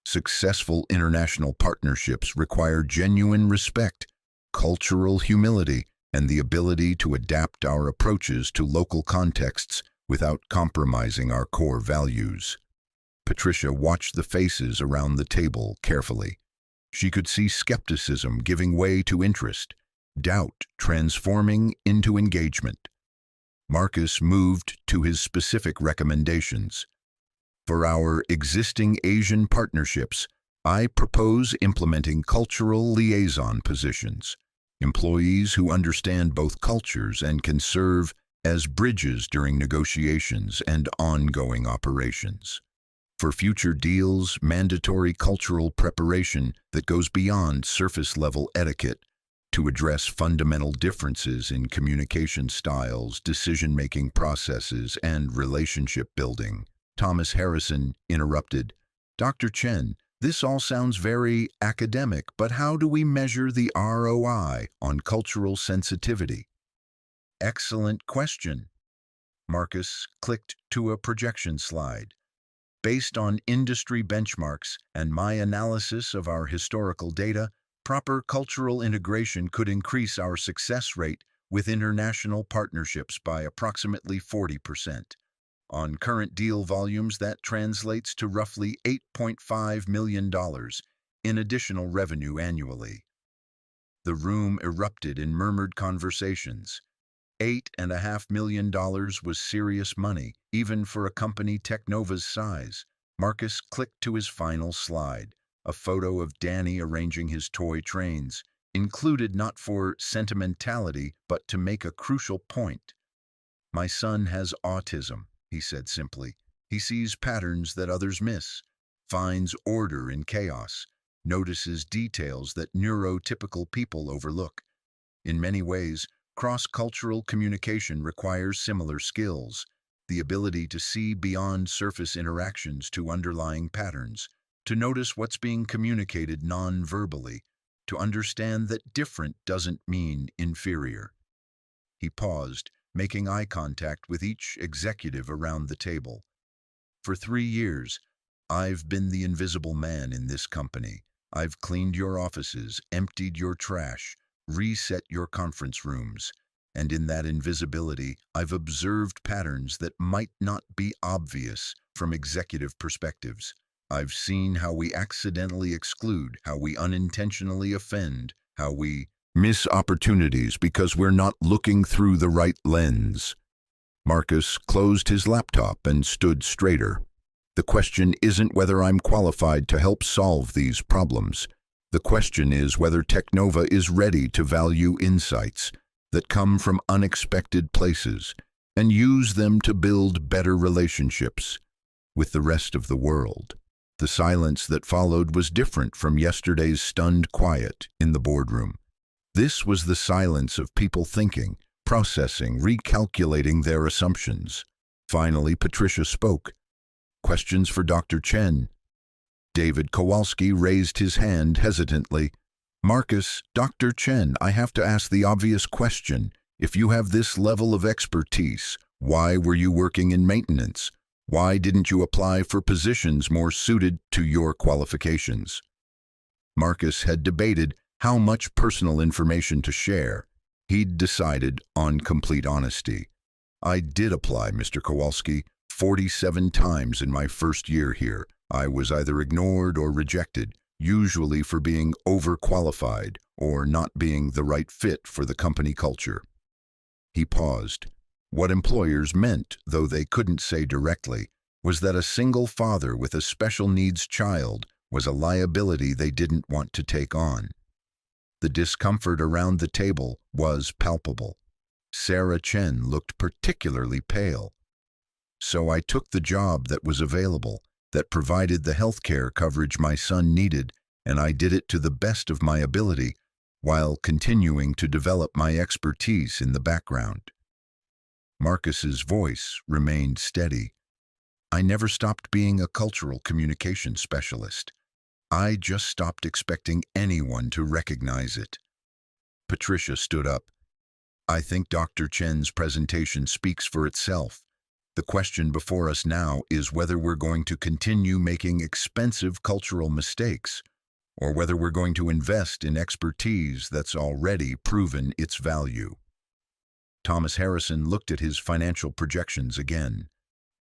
Successful international partnerships require genuine respect, cultural humility, and the ability to adapt our approaches to local contexts without compromising our core values. Patricia watched the faces around the table carefully. She could see skepticism giving way to interest, doubt transforming into engagement. Marcus moved to his specific recommendations. For our existing Asian partnerships, I propose implementing cultural liaison positions, employees who understand both cultures and can serve as bridges during negotiations and ongoing operations. For future deals, mandatory cultural preparation that goes beyond surface-level etiquette to address fundamental differences in communication styles, decision-making processes, and relationship building. Thomas Harrison interrupted. Dr. Chen, this all sounds very academic, but how do we measure the ROI on cultural sensitivity? Excellent question. Marcus clicked to a projection slide. Based on industry benchmarks and my analysis of our historical data, proper cultural integration could increase our success rate with international partnerships by approximately 40%. On current deal volumes, that translates to roughly $8.5 million in additional revenue annually. The room erupted in murmured conversations. $8.5 million was serious money, even for a company Technova's size. Marcus clicked to his final slide, a photo of Danny arranging his toy trains, included not for sentimentality, but to make a crucial point. My son has autism, he said simply. He sees patterns that others miss, finds order in chaos, notices details that neurotypical people overlook. In many ways, cross-cultural communication requires similar skills, the ability to see beyond surface interactions to underlying patterns, to notice what's being communicated non-verbally, to understand that different doesn't mean inferior. He paused, making eye contact with each executive around the table. For 3 years, I've been the invisible man in this company. I've cleaned your offices, emptied your trash, reset your conference rooms, and in that invisibility, I've observed patterns that might not be obvious from executive perspectives. I've seen how we accidentally exclude, how we unintentionally offend, how we Miss opportunities because we're not looking through the right lens. Marcus closed his laptop and stood straighter. The question isn't whether I'm qualified to help solve these problems. The question is whether Technova is ready to value insights that come from unexpected places and use them to build better relationships with the rest of the world. The silence that followed was different from yesterday's stunned quiet in the boardroom. This was the silence of people thinking, processing, recalculating their assumptions. Finally, Patricia spoke. Questions for Dr. Chen. David Kowalski raised his hand hesitantly. Marcus, Dr. Chen, I have to ask the obvious question. If you have this level of expertise, why were you working in maintenance? Why didn't you apply for positions more suited to your qualifications? Marcus had debated how much personal information to share. He'd decided on complete honesty. I did apply, Mr. Kowalski, 47 times in my first year here. I was either ignored or rejected, usually for being overqualified or not being the right fit for the company culture. He paused. What employers meant, though they couldn't say directly, was that a single father with a special needs child was a liability they didn't want to take on. The discomfort around the table was palpable. Sarah Chen looked particularly pale. So I took the job that was available, that provided the healthcare coverage my son needed, and I did it to the best of my ability, while continuing to develop my expertise in the background. Marcus's voice remained steady. I never stopped being a cultural communication specialist. I just stopped expecting anyone to recognize it. Patricia stood up. I think Dr. Chen's presentation speaks for itself. The question before us now is whether we're going to continue making expensive cultural mistakes, or whether we're going to invest in expertise that's already proven its value. Thomas Harrison looked at his financial projections again.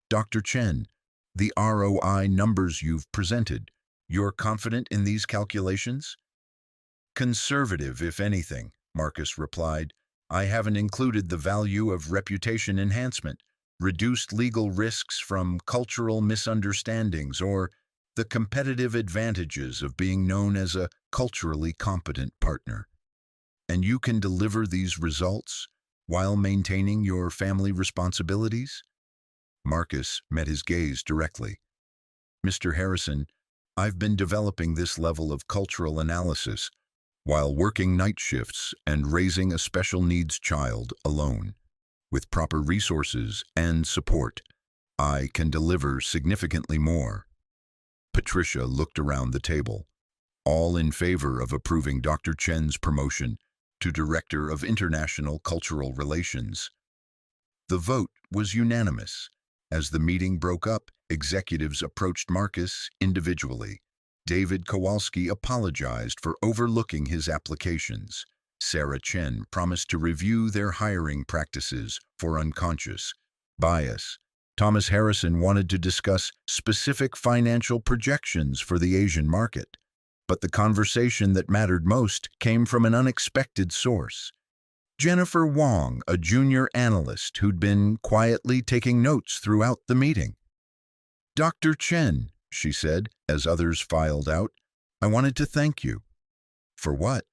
Dr. Chen, the ROI numbers you've presented, you're confident in these calculations? Conservative, if anything, Marcus replied. I haven't included the value of reputation enhancement, reduced legal risks from cultural misunderstandings, or the competitive advantages of being known as a culturally competent partner. And you can deliver these results while maintaining your family responsibilities? Marcus met his gaze directly. Mr. Harrison, I've been developing this level of cultural analysis while working night shifts and raising a special needs child alone. With proper resources and support, I can deliver significantly more. Patricia looked around the table, all in favor of approving Dr. Chen's promotion to Director of International Cultural Relations. The vote was unanimous. As the meeting broke up, executives approached Marcus individually. David Kowalski apologized for overlooking his applications. Sarah Chen promised to review their hiring practices for unconscious bias. Thomas Harrison wanted to discuss specific financial projections for the Asian market. But the conversation that mattered most came from an unexpected source. Jennifer Wang, a junior analyst who'd been quietly taking notes throughout the meeting. Dr. Chen, she said, as others filed out, I wanted to thank you. For what?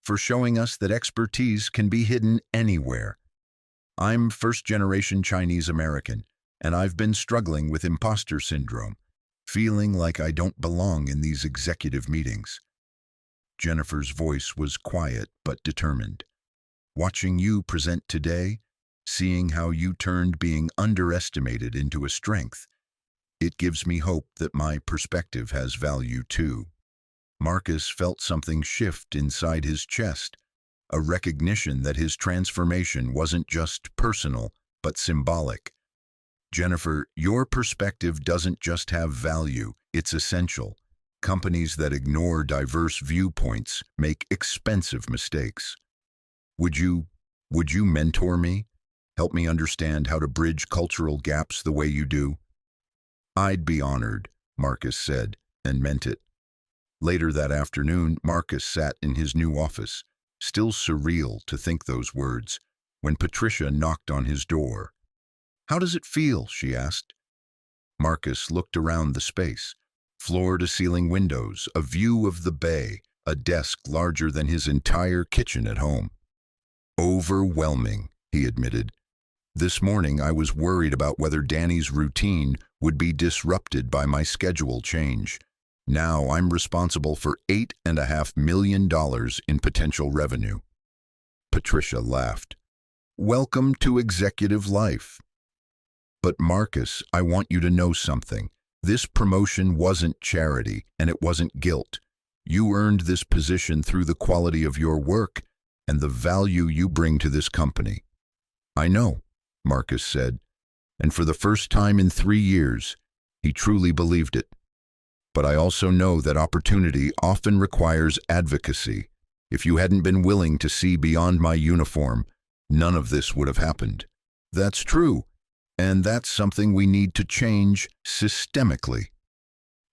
For showing us that expertise can be hidden anywhere. I'm first-generation Chinese American, and I've been struggling with imposter syndrome, feeling like I don't belong in these executive meetings. Jennifer's voice was quiet but determined. Watching you present today, seeing how you turned being underestimated into a strength, it gives me hope that my perspective has value too. Marcus felt something shift inside his chest, a recognition that his transformation wasn't just personal, but symbolic. Jennifer, your perspective doesn't just have value, it's essential. Companies that ignore diverse viewpoints make expensive mistakes. Would you mentor me? Help me understand how to bridge cultural gaps the way you do? I'd be honored, Marcus said, and meant it. Later that afternoon, Marcus sat in his new office. still surreal to think those words, when Patricia knocked on his door. "How does it feel?" she asked. Marcus looked around the space. Floor-to-ceiling windows, a view of the bay, a desk larger than his entire kitchen at home. "Overwhelming," he admitted. "This morning I was worried about whether Danny's routine would be disrupted by my schedule change. Now I'm responsible for $8.5 million in potential revenue." Patricia laughed. "Welcome to executive life." "But Marcus, I want you to know something. This promotion wasn't charity, and it wasn't guilt. You earned this position through the quality of your work and the value you bring to this company." "I know," Marcus said, and for the first time in 3 years, he truly believed it. "But I also know that opportunity often requires advocacy. If you hadn't been willing to see beyond my uniform, none of this would have happened." "That's true, and that's something we need to change systemically."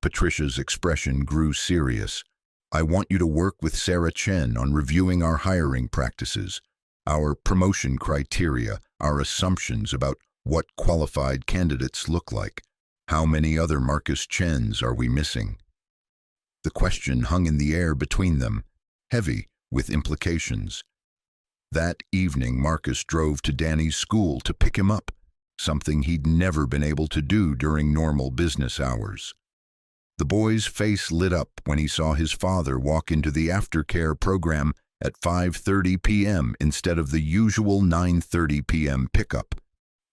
Patricia's expression grew serious. "I want you to work with Sarah Chen on reviewing our hiring practices, our promotion criteria, our assumptions about what qualified candidates look like. How many other Marcus Chens are we missing?" The question hung in the air between them, heavy with implications. That evening, Marcus drove to Danny's school to pick him up, something he'd never been able to do during normal business hours. The boy's face lit up when he saw his father walk into the aftercare program at 5:30 p.m. instead of the usual 9:30 p.m. pickup.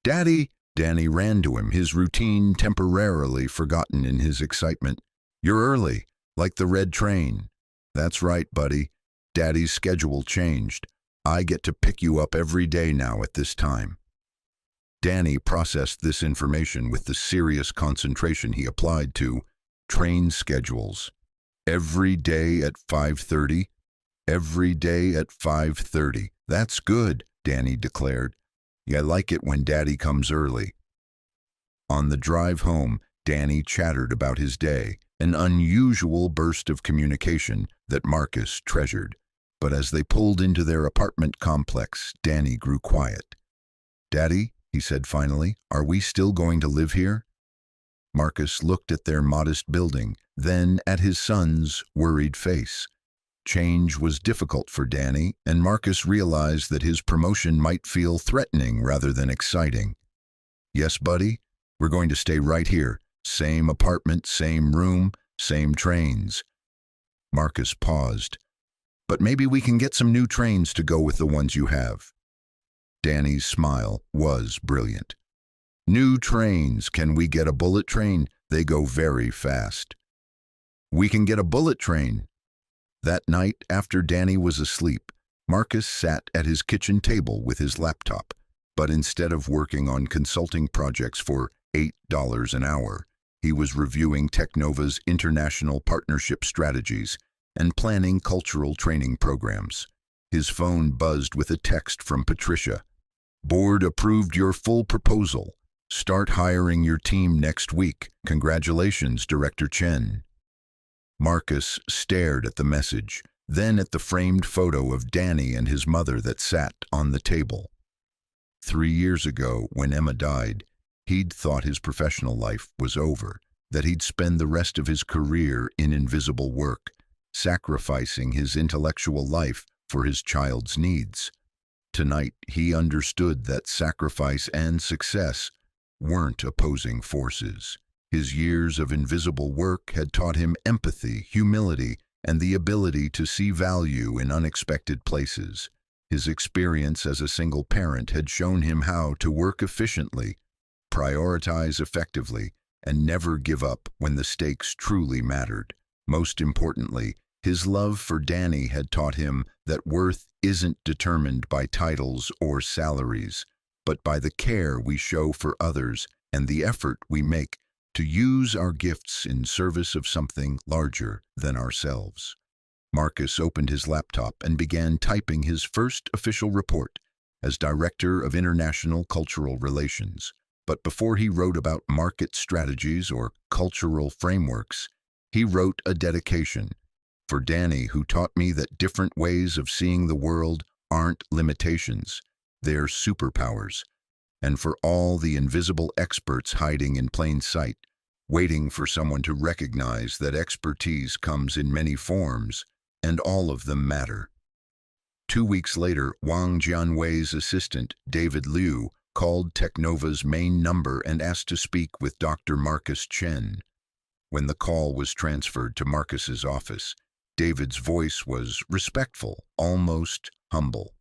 "Daddy!" Danny ran to him, his routine temporarily forgotten in his excitement. "You're early, like the red train." "That's right, buddy. Daddy's schedule changed. I get to pick you up every day now at this time." Danny processed this information with the serious concentration he applied to train schedules. "Every day at 5:30? Every day at 5:30. That's good," Danny declared. "I like it when Daddy comes early." On the drive home, Danny chattered about his day, an unusual burst of communication that Marcus treasured. But as they pulled into their apartment complex, Danny grew quiet. "Daddy," he said finally, "are we still going to live here?" Marcus looked at their modest building, then at his son's worried face. Change was difficult for Danny, and Marcus realized that his promotion might feel threatening rather than exciting. "Yes, buddy, we're going to stay right here. Same apartment, same room, same trains." Marcus paused. "But maybe we can get some new trains to go with the ones you have." Danny's smile was brilliant. "New trains, can we get a bullet train? They go very fast." "We can get a bullet train." That night, after Danny was asleep, Marcus sat at his kitchen table with his laptop, but instead of working on consulting projects for $8 an hour, he was reviewing Technova's international partnership strategies and planning cultural training programs. His phone buzzed with a text from Patricia. "Board approved your full proposal. Start hiring your team next week. Congratulations, Director Chen." Marcus stared at the message, then at the framed photo of Danny and his mother that sat on the table. 3 years ago, when Emma died, he'd thought his professional life was over, that he'd spend the rest of his career in invisible work, sacrificing his intellectual life for his child's needs. Tonight, he understood that sacrifice and success weren't opposing forces. His years of invisible work had taught him empathy, humility, and the ability to see value in unexpected places. His experience as a single parent had shown him how to work efficiently, prioritize effectively, and never give up when the stakes truly mattered. Most importantly, his love for Danny had taught him that worth isn't determined by titles or salaries, but by the care we show for others and the effort we make to use our gifts in service of something larger than ourselves. Marcus opened his laptop and began typing his first official report as Director of International Cultural Relations. But before he wrote about market strategies or cultural frameworks, he wrote a dedication. For Danny, who taught me that different ways of seeing the world aren't limitations, they're superpowers. And for all the invisible experts hiding in plain sight, waiting for someone to recognize that expertise comes in many forms, and all of them matter. 2 weeks later, Wang Jianwei's assistant, David Liu, called Technova's main number and asked to speak with Dr. Marcus Chen. When the call was transferred to Marcus's office, David's voice was respectful, almost humble.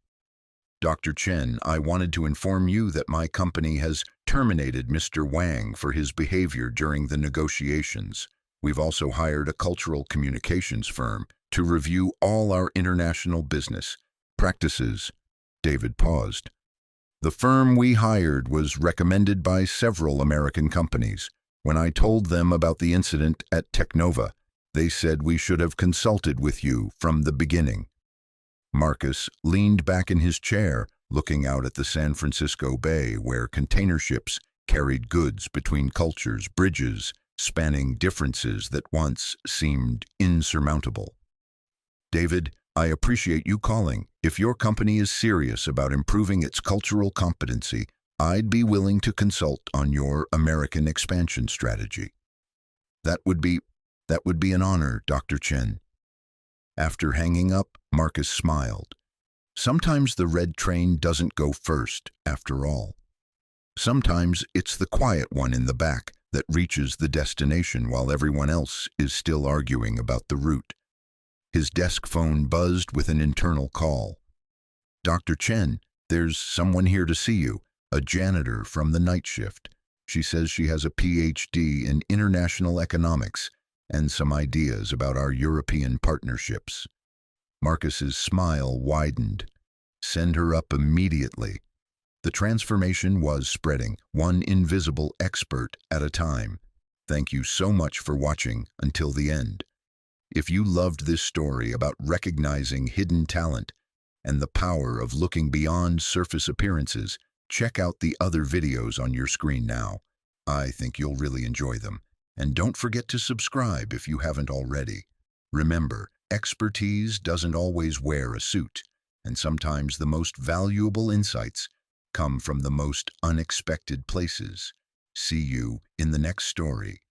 "Dr. Chen, I wanted to inform you that my company has terminated Mr. Wang for his behavior during the negotiations. We've also hired a cultural communications firm to review all our international business practices." David paused. "The firm we hired was recommended by several American companies. When I told them about the incident at Technova, they said we should have consulted with you from the beginning." Marcus leaned back in his chair, looking out at the San Francisco Bay, where container ships carried goods between cultures, bridges spanning differences that once seemed insurmountable. "David, I appreciate you calling. If your company is serious about improving its cultural competency, I'd be willing to consult on your American expansion strategy." That would be an honor, Dr. Chen." After hanging up, Marcus smiled. Sometimes the red train doesn't go first, after all. Sometimes it's the quiet one in the back that reaches the destination while everyone else is still arguing about the route. His desk phone buzzed with an internal call. "Dr. Chen, there's someone here to see you, a janitor from the night shift. She says she has a PhD in international economics and some ideas about our European partnerships." Marcus's smile widened. "Send her up immediately." The transformation was spreading, one invisible expert at a time. Thank you so much for watching until the end. If you loved this story about recognizing hidden talent and the power of looking beyond surface appearances, check out the other videos on your screen now. I think you'll really enjoy them. And don't forget to subscribe if you haven't already. Remember, expertise doesn't always wear a suit, and sometimes the most valuable insights come from the most unexpected places. See you in the next story.